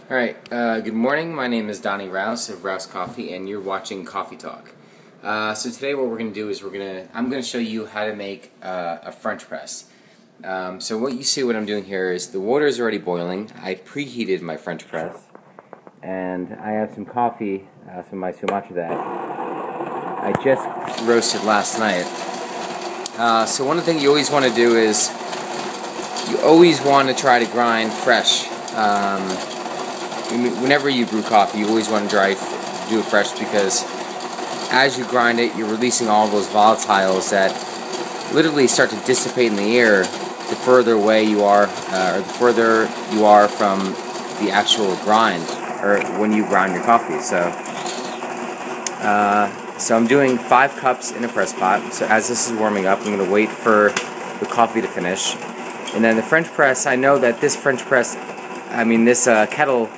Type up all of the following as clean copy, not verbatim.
Alright, good morning. My name is Donnie Raus of Raus Coffee, and you're watching Coffee Talk. So today what we're going to do is I'm going to show you how to make a French press. So what you see what I'm doing here is the water is already boiling. I preheated my French press, and I have some coffee, some of my Sumatra that I just roasted last night. So one of the things you always want to do is you always want to try to grind fresh. Whenever you brew coffee, you always want to do it fresh, because as you grind it, you're releasing all those volatiles that literally start to dissipate in the air the further away you are, or the further you are from the actual grind, or when you grind your coffee. So I'm doing 5 cups in a press pot. So as this is warming up, I'm going to wait for the coffee to finish. And then the French press, I know that this kettle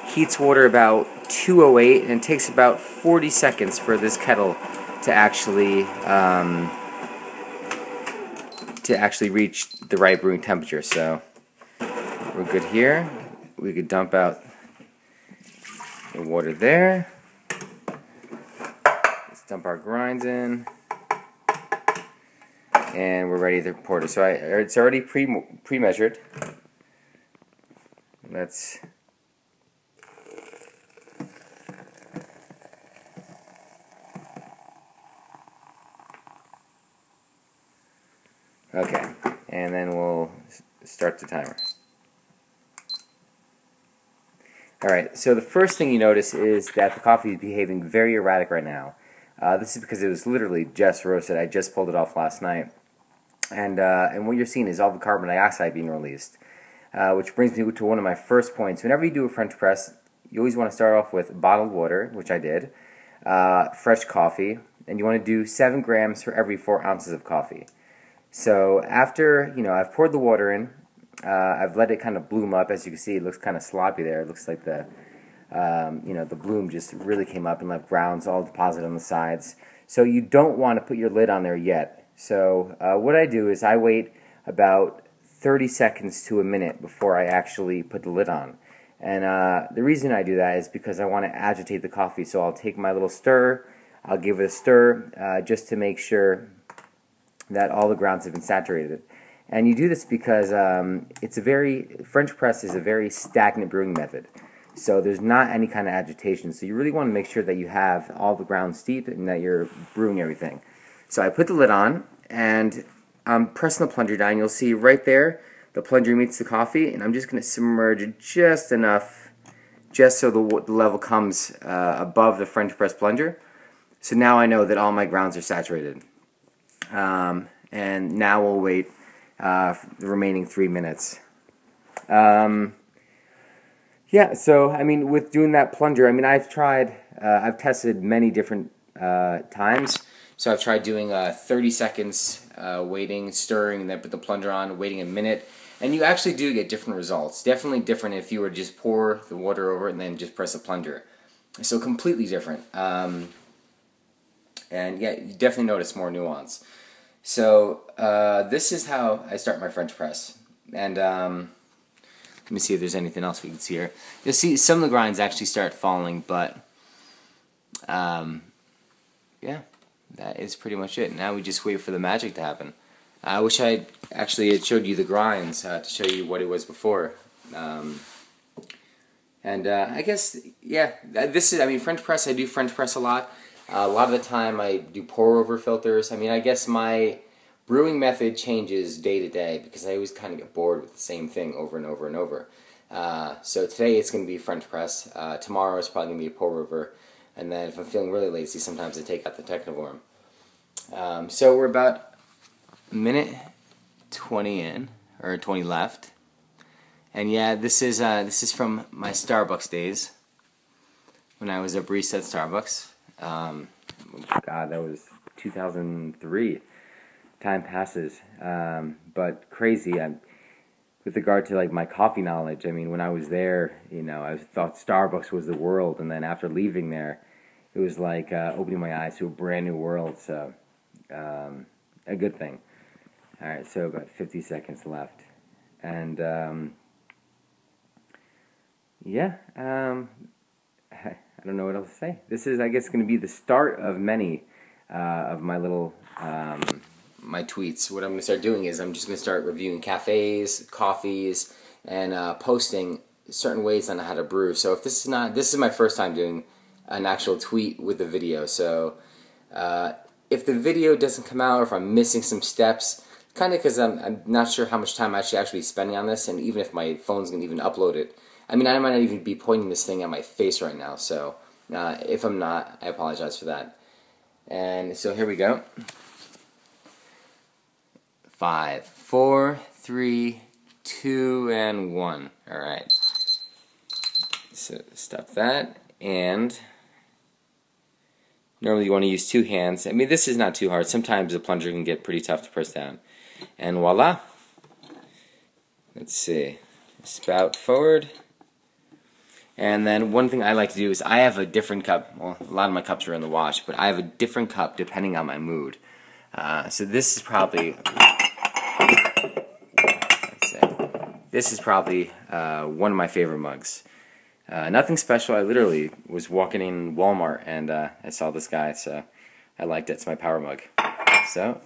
heats water about 208, and it takes about 40 seconds for this kettle to actually reach the right brewing temperature. So we're good here. We could dump out the water there. Let's dump our grinds in, and we're ready to pour it. So it's already pre-measured. Let's okay, and then we'll start the timer. Alright, so the first thing you notice is that the coffee is behaving very erratic right now. This is because it was literally just roasted. I just pulled it off last night. And what you're seeing is all the carbon dioxide being released. Which brings me to one of my first points. Whenever you do a French press, you always want to start off with bottled water, which I did, fresh coffee, and you want to do 7 grams for every 4 ounces of coffee. So after, I've poured the water in, I've let it kind of bloom up. As you can see, it looks kind of sloppy there. It looks like the bloom just really came up and left grounds all deposited on the sides. So you don't want to put your lid on there yet. So what I do is I wait about 30 seconds to a minute before I actually put the lid on. And the reason I do that is because I want to agitate the coffee. So I'll take my little stir, I'll give it a stir just to make sure that all the grounds have been saturated. And you do this because French press is a very stagnant brewing method. So there's not any kind of agitation. So you really want to make sure that you have all the grounds steeped and that you're brewing everything. So I put the lid on, and I'm pressing the plunger down. You'll see right there the plunger meets the coffee, and I'm just going to submerge it just enough, just so the level comes above the French press plunger. So now I know that all my grounds are saturated. And now we'll wait the remaining 3 minutes. Yeah, so with doing that plunger, I've tested many different times. So I've tried doing 30 seconds, waiting, stirring, and then put the plunger on, waiting a minute. And you actually do get different results. Definitely different if you were to just pour the water over it and then just press the plunger. So completely different. And yeah, you definitely notice more nuance. So this is how I start my French press. And let me see if there's anything else we can see here. You'll see some of the grinds actually start falling, but yeah, that is pretty much it. Now we just wait for the magic to happen. I wish I actually had showed you the grinds to show you what it was before. I guess, yeah, this is, French press, I do French press a lot. A lot of the time I do pour-over filters. I guess my brewing method changes day to day because I always kind of get bored with the same thing over and over and over. So today it's going to be French press. Tomorrow it's probably going to be a pour-over. And then if I'm feeling really lazy, sometimes I take out the Technivorm. So we're about a minute 20 in, or 20 left. And yeah, this is from my Starbucks days when I was a barista at Starbucks. God, that was 2003. Time passes, but crazy. With regard to my coffee knowledge, when I was there, I thought Starbucks was the world, and then after leaving there, it was like opening my eyes to a brand new world. So, a good thing. All right, so about 50 seconds left, and yeah, I don't know what else to say. This is, I guess, going to be the start of many of my little my tweets. What I'm going to start doing is I'm just going to start reviewing cafes, coffees, and posting certain ways on how to brew. So if this is my first time doing an actual tweet with a video. So if the video doesn't come out, or if I'm missing some steps, kind of because I'm not sure how much time I'm actually spending on this, and even if my phone's going to even upload it. I mean, I might not even be pointing this thing at my face right now, so if I'm not, I apologize for that. And so here we go. 5, 4, 3, 2, and 1. Alright. So stop that, and normally you want to use 2 hands. I mean, this is not too hard. Sometimes the plunger can get pretty tough to press down. And voila. Let's see. Spout forward. And then one thing I like to do is I have a different cup. Well, a lot of my cups are in the wash, but I have a different cup depending on my mood. So this is probably, one of my favorite mugs. Nothing special. I literally was walking in Walmart and I saw this guy, so I liked it. It's my power mug. So.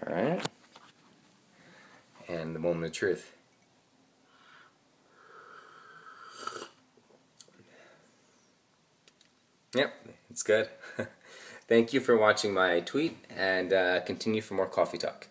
Alright. And the moment of truth. Yep, it's good. Thank you for watching my tweet, and continue for more coffee talk.